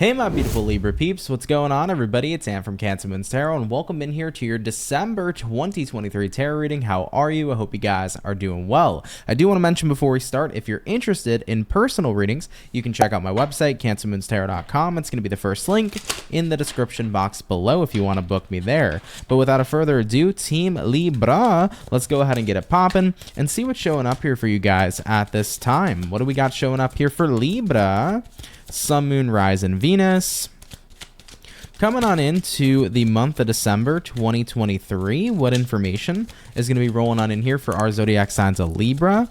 Hey my beautiful Libra peeps, what's going on everybody? It's Ann from CancerMoonsTarot and welcome in here to your December 2023 tarot reading. How are you? I hope you guys are doing well. I do want to mention before we start, if you're interested in personal readings, you can check out my website, CancerMoonsTarot.com. It's going to be the first link in the description box below if you want to book me there. But without further ado, Team Libra, let's go ahead and get it popping and see what's showing up here for you guys at this time. What do we got showing up here for Libra? Sun, Moon, Rise, and Venus. Coming on into the month of December 2023, what information is going to be rolling on in here for our zodiac signs of Libra?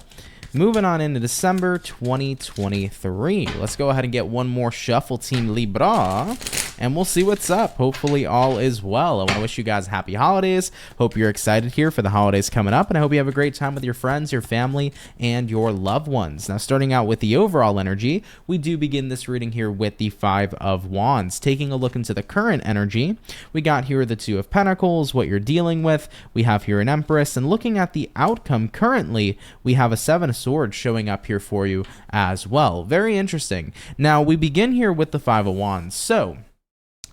Moving on into December 2023. Let's go ahead and get one more shuffle, Team Libra, and we'll see what's up. Hopefully all is well. I want to wish you guys happy holidays. Hope you're excited here for the holidays coming up, and I hope you have a great time with your friends, your family, and your loved ones. Now, starting out with the overall energy, we do begin this reading here with the Five of Wands. Taking a look into the current energy, we got here the Two of Pentacles, what you're dealing with. We have here an Empress, and looking at the outcome currently, we have a Seven of Swords showing up here for you as well. Very interesting. Now, we begin here with the Five of Wands. So,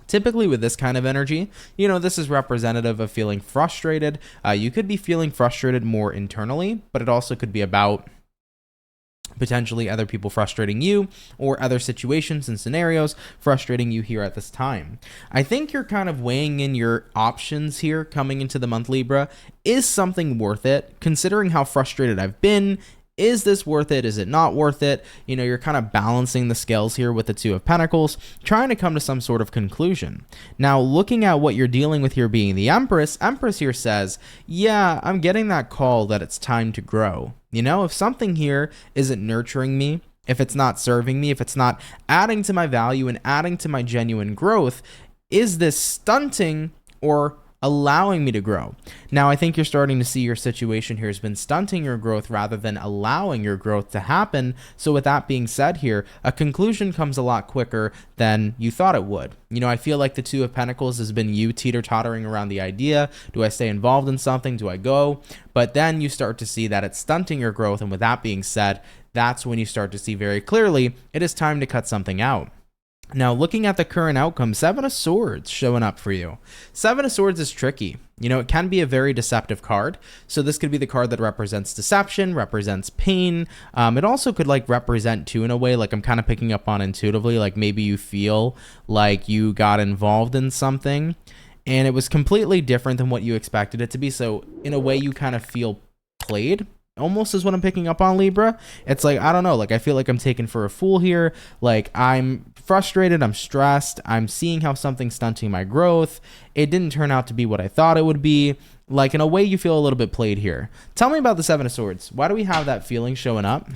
typically with this kind of energy, this is representative of feeling frustrated. You could be feeling frustrated more internally, but it also could be about potentially other people frustrating you or other situations and scenarios frustrating you here at this time. I think you're kind of weighing in your options here coming into the month, Libra. Is something worth it? Considering how frustrated I've been, is this worth it? Is it not worth it? You're kind of balancing the scales here with the Two of Pentacles, trying to come to some sort of conclusion. Now, looking at what you're dealing with here being the Empress here says, yeah, I'm getting that call that it's time to grow. If something here isn't nurturing me, if it's not serving me, if it's not adding to my value and adding to my genuine growth, is this stunting or allowing me to grow? Now, I think you're starting to see your situation here has been stunting your growth rather than allowing your growth to happen. So with that being said here, a conclusion comes a lot quicker than you thought it would. I feel like the Two of Pentacles has been you teeter-tottering around the idea. Do I stay involved in something? Do I go? But then you start to see that it's stunting your growth. And with that being said, that's when you start to see very clearly it is time to cut something out. Now, looking at the current outcome, Seven of Swords showing up for you. Seven of Swords is tricky. It can be a very deceptive card. So this could be the card that represents deception, represents pain. It also could represent too in a way, like I'm kind of picking up on intuitively, like maybe you feel like you got involved in something and it was completely different than what you expected it to be. So in a way you kind of feel played. Almost is what I'm picking up on, Libra. It's like, I don't know, I feel like I'm taken for a fool here. I'm frustrated, I'm stressed, I'm seeing how something's stunting my growth. It didn't turn out to be what I thought it would be. In a way, you feel a little bit played here. Tell me about the Seven of Swords. Why do we have that feeling showing up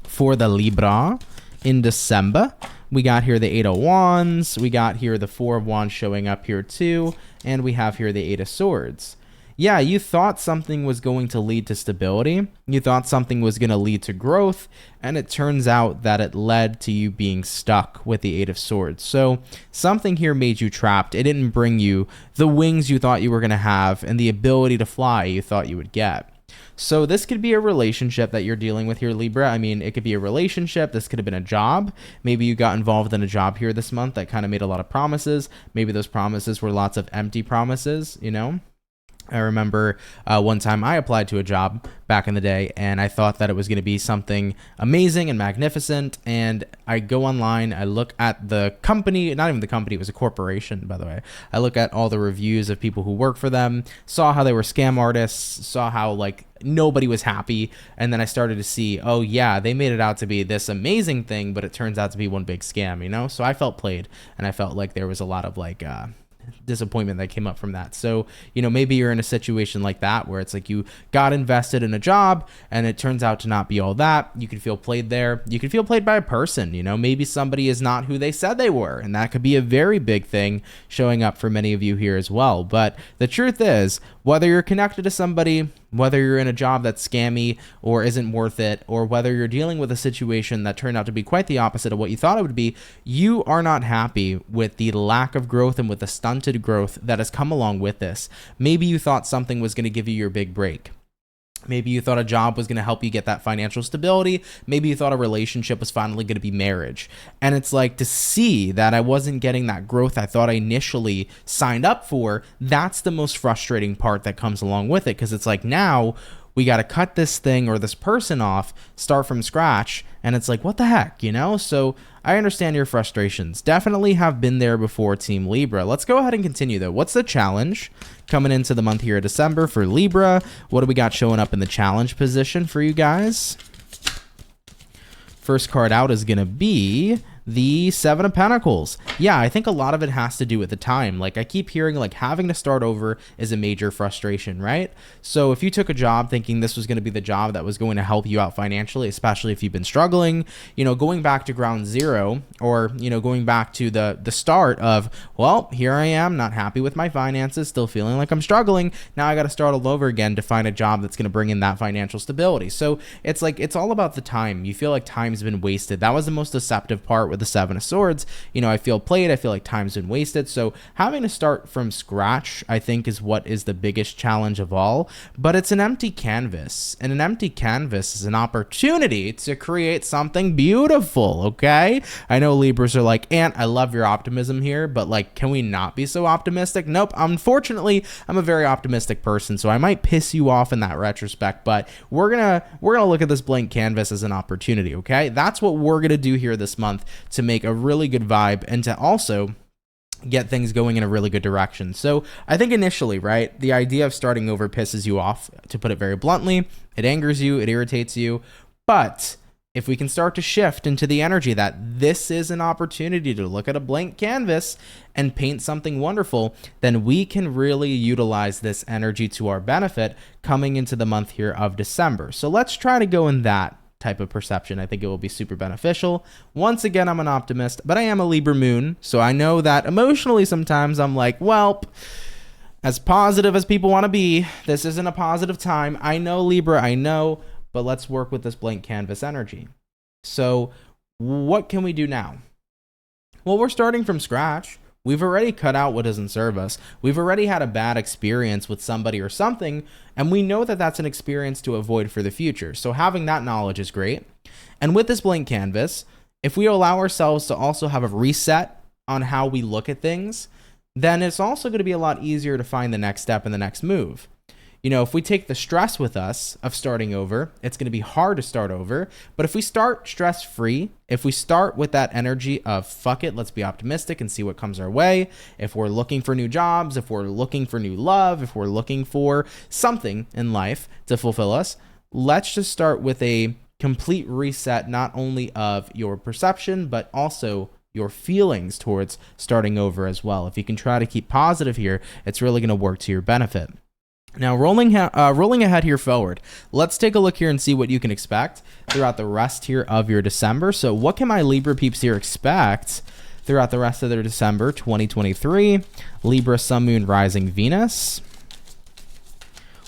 for the Libra in December? We got here the Eight of Wands. We got here the Four of Wands showing up here too. And we have here the Eight of Swords. Yeah, you thought something was going to lead to stability. You thought something was going to lead to growth, and it turns out that it led to you being stuck with the Eight of Swords. So something here made you trapped. It didn't bring you the wings you thought you were going to have and the ability to fly you thought you would get. So this could be a relationship that you're dealing with here, Libra. I mean, it could be a relationship. This could have been a job. Maybe you got involved in a job here this month that kind of made a lot of promises. Maybe those promises were lots of empty promises, I remember one time I applied to a job back in the day and I thought that it was going to be something amazing and magnificent. And I go online, I look at the company, not even the company, it was a corporation, by the way. I look at all the reviews of people who work for them, saw how they were scam artists, saw how nobody was happy. And then I started to see, oh yeah, they made it out to be this amazing thing, but it turns out to be one big scam, So I felt played and I felt like there was a lot of disappointment that came up from that. So, maybe you're in a situation like that where it's like you got invested in a job and it turns out to not be all that. You could feel played there. You could feel played by a person, maybe somebody is not who they said they were. And that could be a very big thing showing up for many of you here as well. But the truth is, whether you're connected to somebody, whether you're in a job that's scammy or isn't worth it, or whether you're dealing with a situation that turned out to be quite the opposite of what you thought it would be, you are not happy with the lack of growth and with the stunted growth that has come along with this. Maybe you thought something was going to give you your big break. Maybe you thought a job was going to help you get that financial stability. Maybe you thought a relationship was finally going to be marriage. And it's like, to see that I wasn't getting that growth I thought I initially signed up for, that's the most frustrating part that comes along with it. Because it's like, now we got to cut this thing or this person off, start from scratch. And it's like, what the heck, you know? So I understand your frustrations. Definitely have been there before, Team Libra. Let's go ahead and continue, though. What's the challenge coming into the month here of December for Libra? What do we got showing up in the challenge position for you guys? First card out is going to be the Seven of Pentacles. Yeah, I think a lot of it has to do with the time. Like, I keep hearing like having to start over is a major frustration, right? So if you took a job thinking this was going to be the job that was going to help you out financially, especially if you've been struggling, you know, going back to ground zero, or, you know, going back to the start of, well, here I am, not happy with my finances, still feeling like I'm struggling. Now I got to start all over again to find a job that's going to bring in that financial stability. So it's like, it's all about the time. You feel like time's been wasted. That was the most deceptive part with the Seven of Swords. You know, I feel played. I feel like time's been wasted. So having to start from scratch, I think, is what is the biggest challenge of all. But it's an empty canvas, and an empty canvas is an opportunity to create something beautiful. Okay, I know Libras are like, Ant, I love your optimism here, but like, can we not be so optimistic? Nope. Unfortunately, I'm a very optimistic person, so I might piss you off in that retrospect. But we're gonna look at this blank canvas as an opportunity. Okay, that's what we're gonna do here this month, to make a really good vibe and to also get things going in a really good direction. So I think initially, right, the idea of starting over pisses you off, to put it very bluntly. It angers you, it irritates you. But if we can start to shift into the energy that this is an opportunity to look at a blank canvas and paint something wonderful, then we can really utilize this energy to our benefit coming into the month here of December. So let's try to go in that type of perception. I think it will be super beneficial. Once again, I'm an optimist, but I am a Libra Moon, so I know that emotionally sometimes I'm like, well, as positive as people want to be, this isn't a positive time. I know, Libra, I know, but let's work with this blank canvas energy. So what can we do now? Well, we're starting from scratch. We've already cut out what doesn't serve us. We've already had a bad experience with somebody or something, and we know that that's an experience to avoid for the future. So having that knowledge is great. And with this blank canvas, if we allow ourselves to also have a reset on how we look at things, then it's also going to be a lot easier to find the next step and the next move. You know, if we take the stress with us of starting over, it's going to be hard to start over. But if we start stress-free, if we start with that energy of fuck it, let's be optimistic and see what comes our way. If we're looking for new jobs, if we're looking for new love, if we're looking for something in life to fulfill us, let's just start with a complete reset, not only of your perception, but also your feelings towards starting over as well. If you can try to keep positive here, it's really going to work to your benefit. Now, rolling ahead here forward, let's take a look here and see what you can expect throughout the rest here of your December. So what can my Libra peeps here expect throughout the rest of their December 2023? Libra, Sun, Moon, Rising, Venus.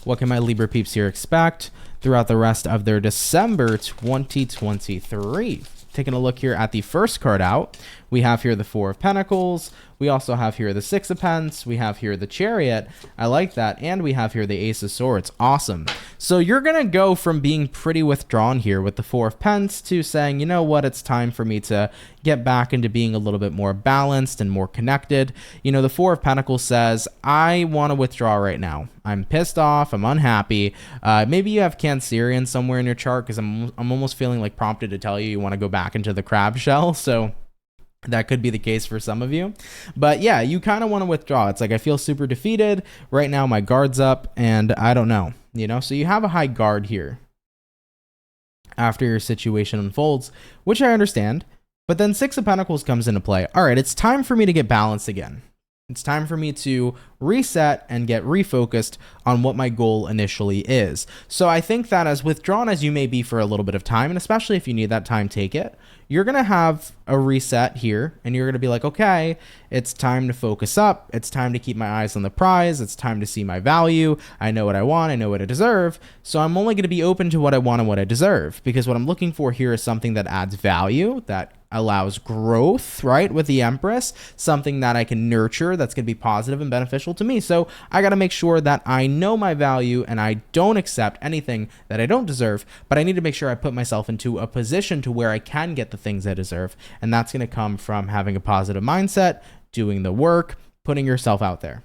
What can my Libra peeps here expect throughout the rest of their December 2023? Taking a look here at the first card out, we have here the Four of Pentacles. We also have here the Six of Pentacles. We have here the Chariot. I like that. And we have here the Ace of Swords. Awesome. So you're going to go from being pretty withdrawn here with the Four of Pentacles to saying, you know what, it's time for me to get back into being a little bit more balanced and more connected. You know, the Four of Pentacles says, I want to withdraw right now. I'm pissed off. I'm unhappy. Maybe you have Cancerian somewhere in your chart, because I'm almost feeling like prompted to tell you want to go back into the crab shell. So that could be the case for some of you. But yeah, you kind of want to withdraw. It's like, I feel super defeated right now. My guard's up and I don't know, you know, so you have a high guard here after your situation unfolds, which I understand. But then Six of Pentacles comes into play. All right, it's time for me to get balanced again. It's time for me to reset and get refocused on what my goal initially is. So I think that as withdrawn as you may be for a little bit of time, and especially if you need that time, take it. You're going to have a reset here, and you're going to be like, okay, it's time to focus up. It's time to keep my eyes on the prize. It's time to see my value. I know what I want. I know what I deserve. So I'm only going to be open to what I want and what I deserve, because what I'm looking for here is something that adds value, that allows growth, right? With the Empress, something that I can nurture that's going to be positive and beneficial valuable to me. So I got to make sure that I know my value and I don't accept anything that I don't deserve, but I need to make sure I put myself into a position to where I can get the things I deserve. And that's going to come from having a positive mindset, doing the work, putting yourself out there.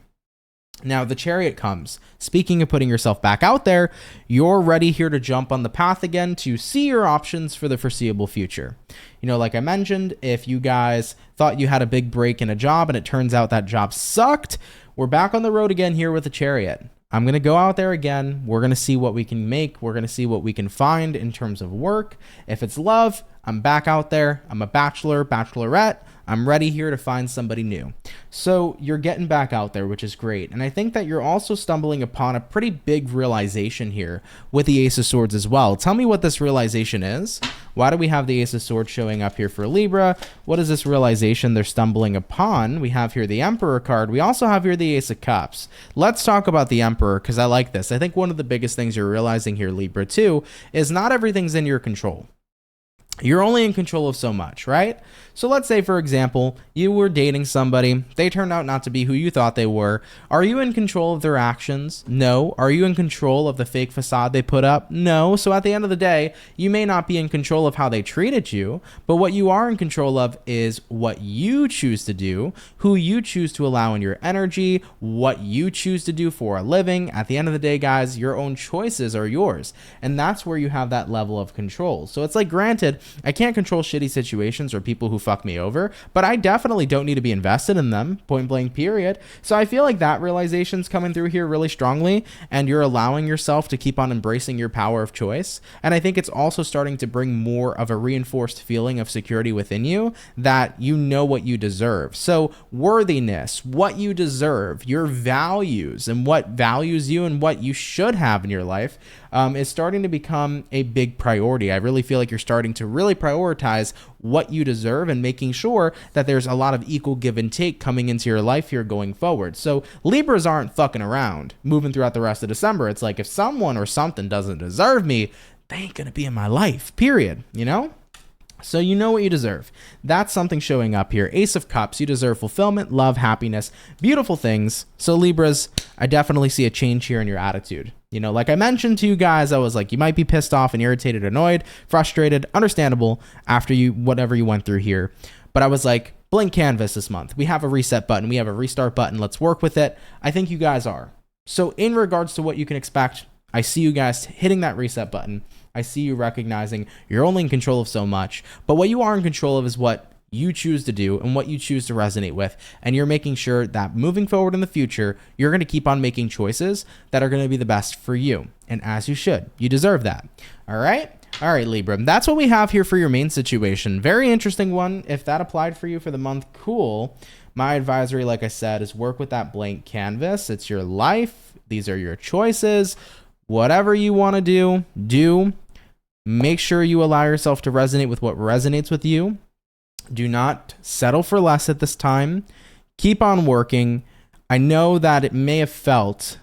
Now, the Chariot comes. Speaking of putting yourself back out there, you're ready here to jump on the path again to see your options for the foreseeable future. You know, like I mentioned, if you guys thought you had a big break in a job and it turns out that job sucked, we're back on the road again here with the Chariot. I'm going to go out there again. We're going to see what we can make. We're going to see what we can find in terms of work. If it's love, I'm back out there. I'm a bachelor, bachelorette. I'm ready here to find somebody new. So you're getting back out there, which is great. And I think that you're also stumbling upon a pretty big realization here with the Ace of Swords as well. Tell me what this realization is. Why do we have the Ace of Swords showing up here for Libra? What is this realization they're stumbling upon? We have here the Emperor card. We also have here the Ace of Cups. Let's talk about the Emperor because I like this. I think one of the biggest things you're realizing here, Libra, too, is not everything's in your control. You're only in control of so much, right? So let's say, for example, you were dating somebody. They turned out not to be who you thought they were. Are you in control of their actions? No. Are you in control of the fake facade they put up? No. So at the end of the day, you may not be in control of how they treated you, but what you are in control of is what you choose to do, who you choose to allow in your energy, what you choose to do for a living. At the end of the day, guys, your own choices are yours. And that's where you have that level of control. So it's like, granted, I can't control shitty situations or people who fuck me over, but I definitely don't need to be invested in them, point blank period. So I feel like that realization's coming through here really strongly, and you're allowing yourself to keep on embracing your power of choice. And I think it's also starting to bring more of a reinforced feeling of security within you that you know what you deserve. So worthiness, what you deserve, your values, and what values you and what you should have in your life is starting to become a big priority. I really feel like you're starting to really prioritize what you deserve and making sure that there's a lot of equal give and take coming into your life here going forward. So Libras aren't fucking around moving throughout the rest of December. It's like, if someone or something doesn't deserve me, they ain't gonna be in my life, period, you know? So you know what you deserve. That's something showing up here. Ace of Cups, you deserve fulfillment, love, happiness, beautiful things. So Libras, I definitely see a change here in your attitude. You know, like I mentioned to you guys, I was like, you might be pissed off and irritated, annoyed, frustrated, understandable after whatever you went through here. But I was like, blank canvas this month. We have a reset button. We have a restart button. Let's work with it. I think you guys are. So in regards to what you can expect, I see you guys hitting that reset button. I see you recognizing you're only in control of so much, but what you are in control of is what you choose to do and what you choose to resonate with. And you're making sure that moving forward in the future, you're going to keep on making choices that are going to be the best for you. And as you should, you deserve that. All right. All right, Libra. That's what we have here for your main situation. Very interesting one. If that applied for you for the month, cool. My advisory, like I said, is work with that blank canvas. It's your life. These are your choices. Whatever you want to do, do. Make sure you allow yourself to resonate with what resonates with you. Do not settle for less at this time. Keep on working. I know that it may have felt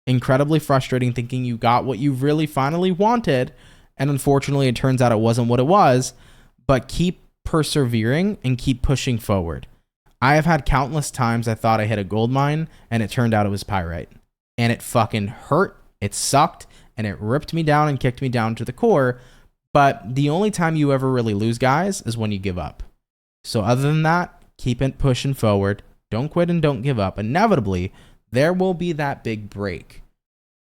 incredibly frustrating thinking you got what you really finally wanted, and unfortunately it turns out it wasn't what it was, but keep persevering and keep pushing forward. I have had countless times I thought I hit a gold mine and it turned out it was pyrite, and it fucking hurt. It sucked, and it ripped me down and kicked me down to the core. But the only time you ever really lose, guys, is when you give up. So other than that, keep it pushing forward. Don't quit and don't give up. Inevitably, there will be that big break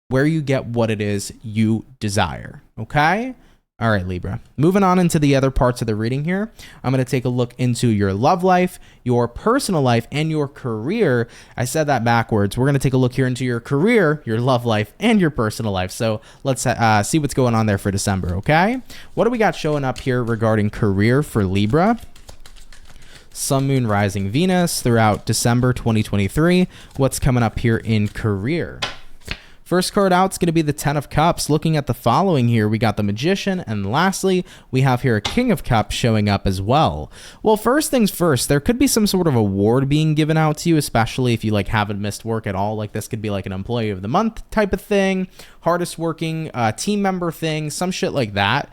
where you get what it is you desire. Okay? All right, Libra. Moving on into the other parts of the reading here, I'm going to take a look into your love life, your personal life, and your career. I said that backwards. We're going to take a look here into your career, your love life, and your personal life. So let's see what's going on there for December, okay? What do we got showing up here regarding career for Libra? Sun, Moon, Rising, Venus throughout December 2023. What's coming up here in career? First card out is going to be the 10 of Cups. Looking at the following here, we got the Magician, and lastly, we have here a King of Cups showing up as well. Well, first things first, there could be some sort of award being given out to you, especially if you like haven't missed work at all. Like this could be like an Employee of the Month type of thing, hardest working team member thing, some shit like that.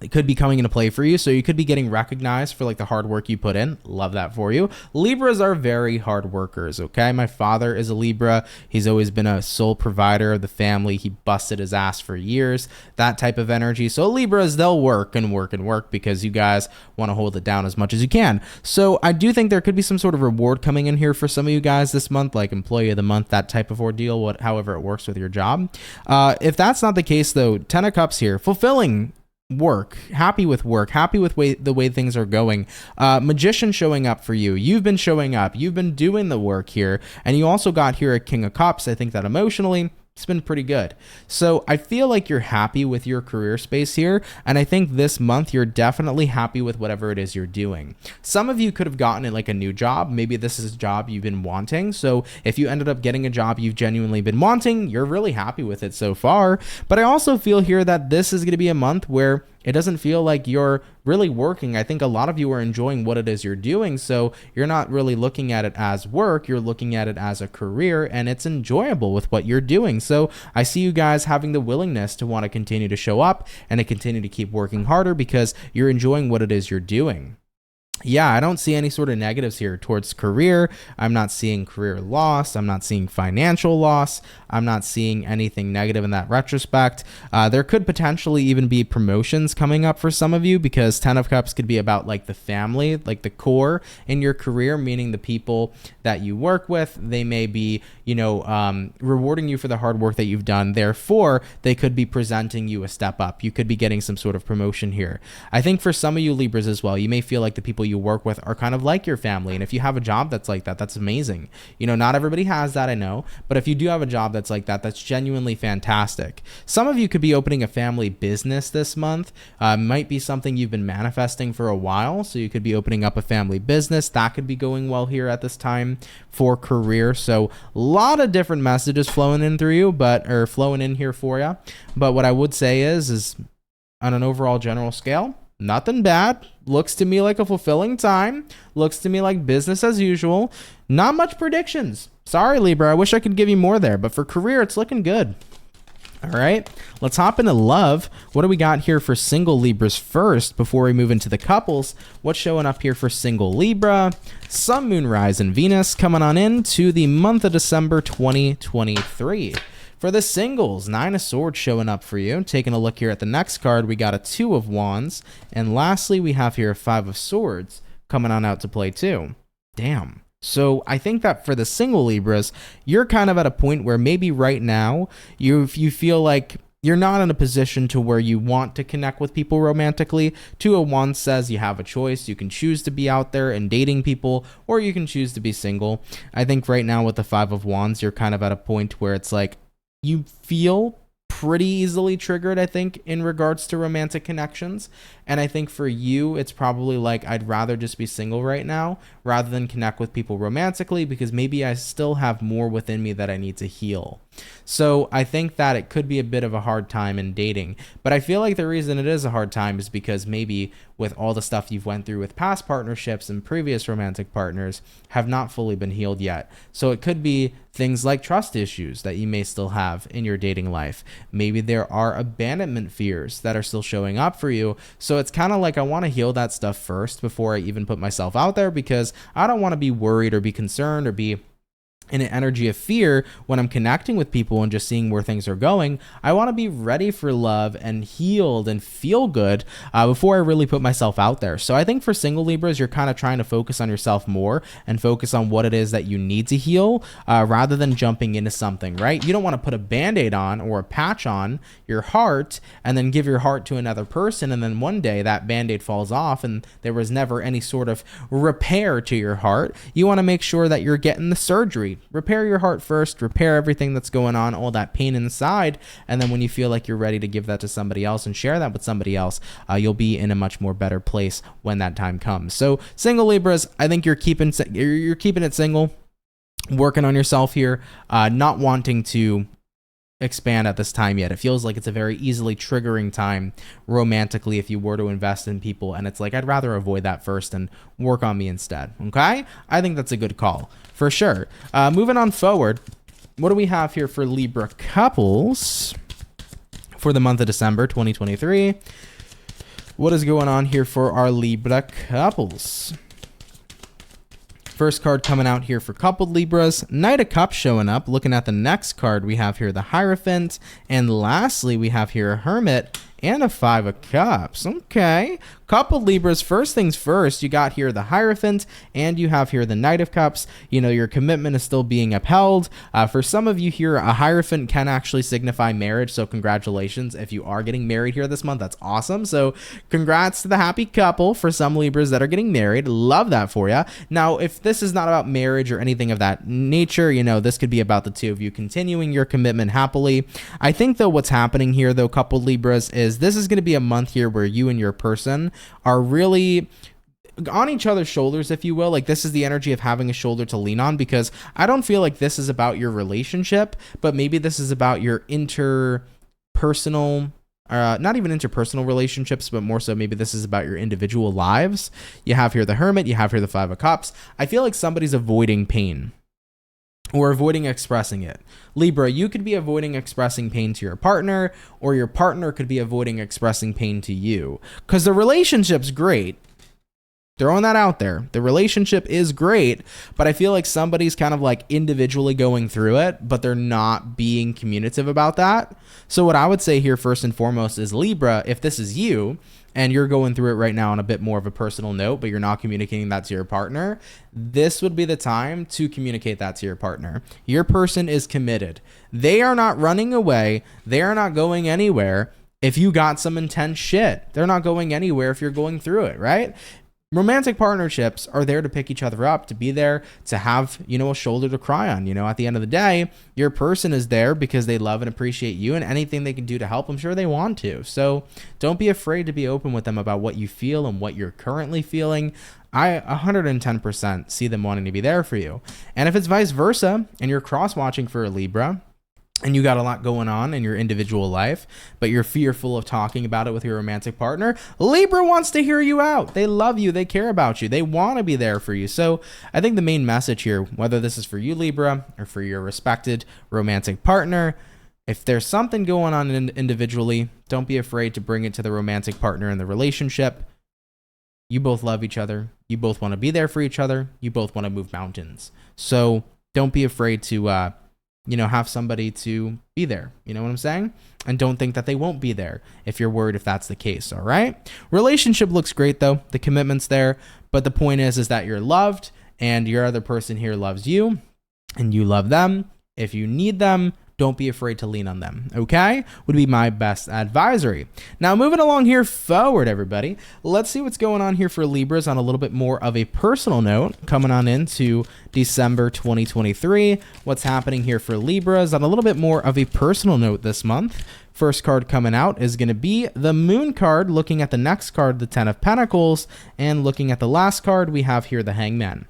it could be coming into play for you. So you could be getting recognized for like the hard work you put in. Love that for you. Libras are very hard workers. Okay. My father is a Libra. He's always been a sole provider of the family. He busted his ass for years, that type of energy. So Libras, they'll work and work and work because you guys want to hold it down as much as you can. So I do think there could be some sort of reward coming in here for some of you guys this month, like employee of the month, that type of ordeal, however it works with your job. If that's not the case though, 10 of Cups here, fulfilling work, happy with the way things are going. Magician showing up for you. You've been showing up. You've been doing the work here. And you also got here a King of Cups. I think that emotionally, it's been pretty good. So I feel like you're happy with your career space here. And I think this month you're definitely happy with whatever it is you're doing. Some of you could have gotten like a new job. Maybe this is a job you've been wanting. So if you ended up getting a job you've genuinely been wanting, you're really happy with it so far. But I also feel here that this is going to be a month where it doesn't feel like you're really working. I think a lot of you are enjoying what it is you're doing. So you're not really looking at it as work. You're looking at it as a career, and it's enjoyable with what you're doing. So I see you guys having the willingness to want to continue to show up and to continue to keep working harder because you're enjoying what it is you're doing. Yeah, I don't see any sort of negatives here towards career. I'm not seeing career loss. I'm not seeing financial loss. I'm not seeing anything negative in that retrospect. There could potentially even be promotions coming up for some of you because 10 of Cups could be about like the family, like the core in your career, meaning the people that you work with. They may be, rewarding you for the hard work that you've done. Therefore, they could be presenting you a step up. You could be getting some sort of promotion here. I think for some of you Libras as well, you may feel like the people you work with are kind of like your family. And if you have a job that's like that, that's amazing. Not everybody has that, I know, but if you do have a job that's like that, that's genuinely fantastic. Some of you could be opening a family business this month. Might be something you've been manifesting for a while. So you could be opening up a family business. That could be going well here at this time for career. So a lot of different messages flowing in through you, or flowing in here for you. But what I would say is on an overall general scale, nothing bad. Looks to me like a fulfilling time. Looks to me like business as usual. Not much predictions. Sorry, Libra. I wish I could give you more there. But for career, it's looking good. All right. Let's hop into love. What do we got here for single Libras first before we move into the couples? What's showing up here for single Libra? Sun, Moon, Rise, and Venus coming on into the month of December 2023. For the singles, 9 of Swords showing up for you. Taking a look here at the next card, we got a 2 of Wands. And lastly, we have here a 5 of Swords coming on out to play too. Damn. So I think that for the single Libras, you're kind of at a point where maybe right now you feel like you're not in a position to where you want to connect with people romantically. 2 of Wands says you have a choice. You can choose to be out there and dating people, or you can choose to be single. I think right now with the 5 of Wands, you're kind of at a point where it's like, you feel pretty easily triggered, I think, in regards to romantic connections. And I think for you, it's probably like, I'd rather just be single right now rather than connect with people romantically because maybe I still have more within me that I need to heal. So I think that it could be a bit of a hard time in dating. But I feel like the reason it is a hard time is because maybe with all the stuff you've went through with past partnerships and previous romantic partners have not fully been healed yet. So it could be things like trust issues that you may still have in your dating life. Maybe there are abandonment fears that are still showing up for you. So it's kind of like I want to heal that stuff first before I even put myself out there because I don't want to be worried or be concerned or be in an energy of fear when I'm connecting with people and just seeing where things are going. I want to be ready for love and healed and feel good before I really put myself out there. So I think for single Libras, you're kind of trying to focus on yourself more and focus on what it is that you need to heal rather than jumping into something, right? You don't want to put a Band-Aid on or a patch on your heart and then give your heart to another person. And then one day that Band-Aid falls off and there was never any sort of repair to your heart. You want to make sure that you're getting the surgery. Repair your heart first, repair everything that's going on, all that pain inside, and then when you feel like you're ready to give that to somebody else and share that with somebody else, you'll be in a much more better place when that time comes. So single Libras, I think you're keeping it single, working on yourself here, not wanting to expand at this time yet. It feels like it's a very easily triggering time romantically if you were to invest in people, and it's like I'd rather avoid that first and work on me instead. Okay, I think that's a good call for sure. Moving on forward, what do we have here for Libra couples for the month of December 2023? What is going on here for our Libra couples? First card coming out here for coupled Libras, Knight of Cups showing up. Looking at the next card, we have here the Hierophant. And lastly, we have here a Hermit and a Five of Cups. Okay. Coupled Libras, first things first, you got here the Hierophant and you have here the Knight of Cups. You know, your commitment is still being upheld. For some of you here, a Hierophant can actually signify marriage. So congratulations if you are getting married here this month. That's awesome. So congrats to the happy couple for some Libras that are getting married. Love that for you. Now, if this is not about marriage or anything of that nature, you know, this could be about the two of you continuing your commitment happily. I think though what's happening here though, coupled Libras, is this is going to be a month here where you and your person are really on each other's shoulders, if you will. Like, this is the energy of having a shoulder to lean on, because I don't feel like this is about your relationship, but maybe this is about your interpersonal, not even interpersonal relationships, but more so maybe this is about your individual lives. You have here the Hermit, you have here the Five of Cups. I feel like somebody's avoiding pain or avoiding expressing it. Libra, you could be avoiding expressing pain to your partner, or your partner could be avoiding expressing pain to you, because the relationship's great. Throwing that out there. The relationship is great, but I feel like somebody's kind of like individually going through it, but they're not being communicative about that. So what I would say here first and foremost is, Libra, if this is you and you're going through it right now on a bit more of a personal note, but you're not communicating that to your partner, this would be the time to communicate that to your partner. Your person is committed. They are not running away. They are not going anywhere. If you got some intense shit, they're not going anywhere if you're going through it, right? Romantic partnerships are there to pick each other up, to be there, to have, you know, a shoulder to cry on. You know, at the end of the day, your person is there because they love and appreciate you, and anything they can do to help, I'm sure they want to. So don't be afraid to be open with them about what you feel and what you're currently feeling. I 110% see them wanting to be there for you. And if it's vice versa and you're cross-watching for a Libra, and you got a lot going on in your individual life, but you're fearful of talking about it with your romantic partner, Libra wants to hear you out. They love you. They care about you. They want to be there for you. So I think the main message here, whether this is for you, Libra, or for your respected romantic partner, if there's something going on individually, don't be afraid to bring it to the romantic partner in the relationship. You both love each other. You both want to be there for each other. You both want to move mountains. So don't be afraid to, have somebody to be there. You know what I'm saying? And don't think that they won't be there if you're worried if that's the case. All right. Relationship looks great though. The commitment's there. But the point is that you're loved, and your other person here loves you and you love them. If you need them, don't be afraid to lean on them. Okay? Would be my best advisory. Now, moving along here forward, everybody, let's see what's going on here for Libras on a little bit more of a personal note, coming on into December 2023. What's happening here for Libras on a little bit more of a personal note this month. First card coming out is going to be the Moon card. Looking at the next card, the Ten of Pentacles, and looking at the last card, we have here the Hangman.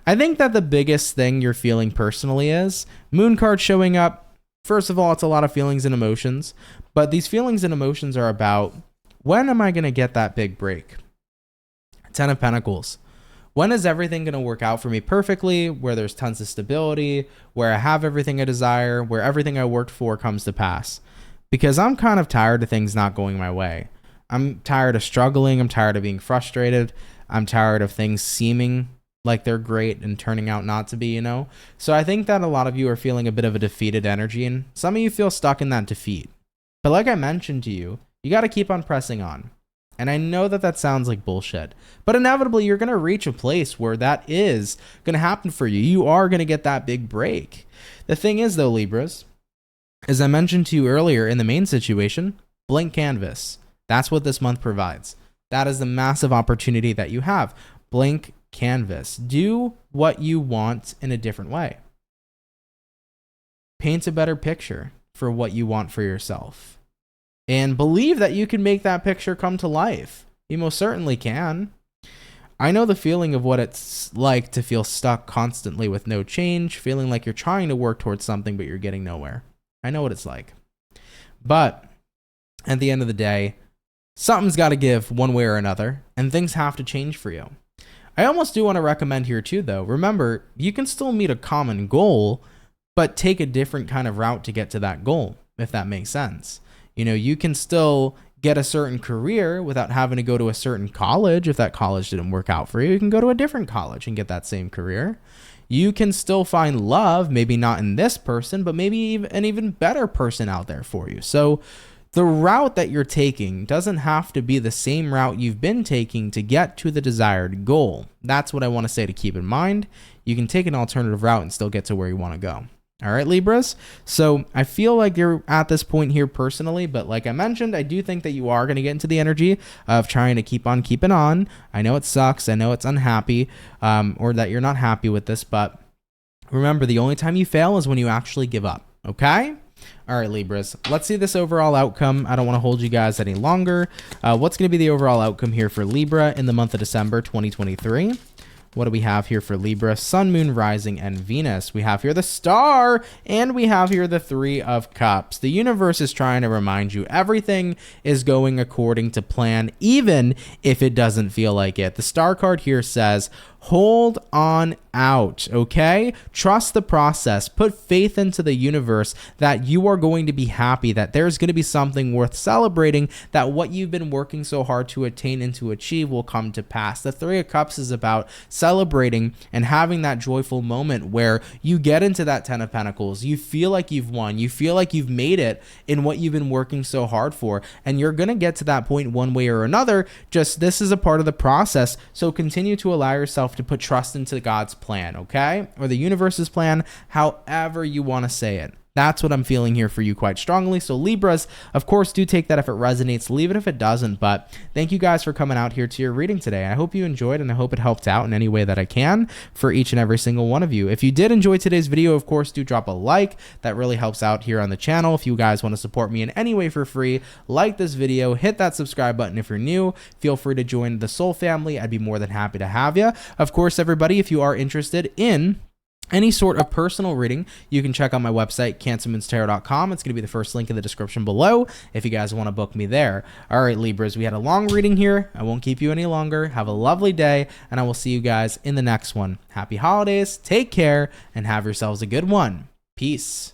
I think that the biggest thing you're feeling personally is Moon card showing up. First of all, it's a lot of feelings and emotions, but these feelings and emotions are about, when am I going to get that big break? Ten of Pentacles. When is everything going to work out for me perfectly, where there's tons of stability, where I have everything I desire, where everything I worked for comes to pass? Because I'm kind of tired of things not going my way. I'm tired of struggling. I'm tired of being frustrated. I'm tired of things seeming like they're great and turning out not to be, you know? So I think that a lot of you are feeling a bit of a defeated energy, and some of you feel stuck in that defeat. But like I mentioned to you, you got to keep on pressing on. And I know that that sounds like bullshit, but inevitably you're going to reach a place where that is going to happen for you. You are going to get that big break. The thing is though, Libras, as I mentioned to you earlier in the main situation, blank canvas. That's what this month provides. That is the massive opportunity that you have. Blank canvas. Do what you want in a different way. Paint a better picture for what you want for yourself. And believe that you can make that picture come to life. You most certainly can. I know the feeling of what it's like to feel stuck constantly with no change, feeling like you're trying to work towards something, but you're getting nowhere. I know what it's like. But at the end of the day, something's got to give one way or another, and things have to change for you. I almost do want to recommend here too, though. Remember, you can still meet a common goal, but take a different kind of route to get to that goal, if that makes sense. You know, you can still get a certain career without having to go to a certain college. If that college didn't work out for you, you can go to a different college and get that same career. You can still find love, maybe not in this person, but maybe an even better person out there for you. So the route that you're taking doesn't have to be the same route you've been taking to get to the desired goal. That's what I want to say to keep in mind. You can take an alternative route and still get to where you want to go. All right, Libras. So I feel like you're at this point here personally, but like I mentioned, I do think that you are going to get into the energy of trying to keep on keeping on. I know it sucks. I know it's unhappy, or that you're not happy with this, but remember, the only time you fail is when you actually give up. Okay? All right, Libras, let's see this overall outcome. I don't want to hold you guys any longer. What's going to be the overall outcome here for Libra in the month of December 2023? What do we have here for Libra? Sun, Moon, Rising, and Venus. We have here the Star, and we have here the Three of Cups. The universe is trying to remind you everything is going according to plan, even if it doesn't feel like it. The Star card here says, hold on out, okay? Trust the process. Put faith into the universe that you are going to be happy, that there's going to be something worth celebrating, that what you've been working so hard to attain and to achieve will come to pass. The Three of Cups is about celebrating and having that joyful moment where you get into that Ten of Pentacles. You feel like you've won. You feel like you've made it in what you've been working so hard for, and you're going to get to that point one way or another. Just this is a part of the process, so continue to allow yourself to put trust into God's plan, okay? Or the universe's plan, however you want to say it. That's what I'm feeling here for you quite strongly. So Libras, of course, do take that if it resonates. Leave it if it doesn't. But thank you guys for coming out here to your reading today. I hope you enjoyed, and I hope it helped out in any way that I can for each and every single one of you. If you did enjoy today's video, of course, do drop a like. That really helps out here on the channel. If you guys want to support me in any way for free, like this video, hit that subscribe button if you're new. Feel free to join the Soul family. I'd be more than happy to have you. Of course, everybody, if you are interested in any sort of personal reading, you can check out my website, CancerMoonsTarot.com. It's going to be the first link in the description below if you guys want to book me there. All right, Libras, we had a long reading here. I won't keep you any longer. Have a lovely day, and I will see you guys in the next one. Happy holidays, take care, and have yourselves a good one. Peace.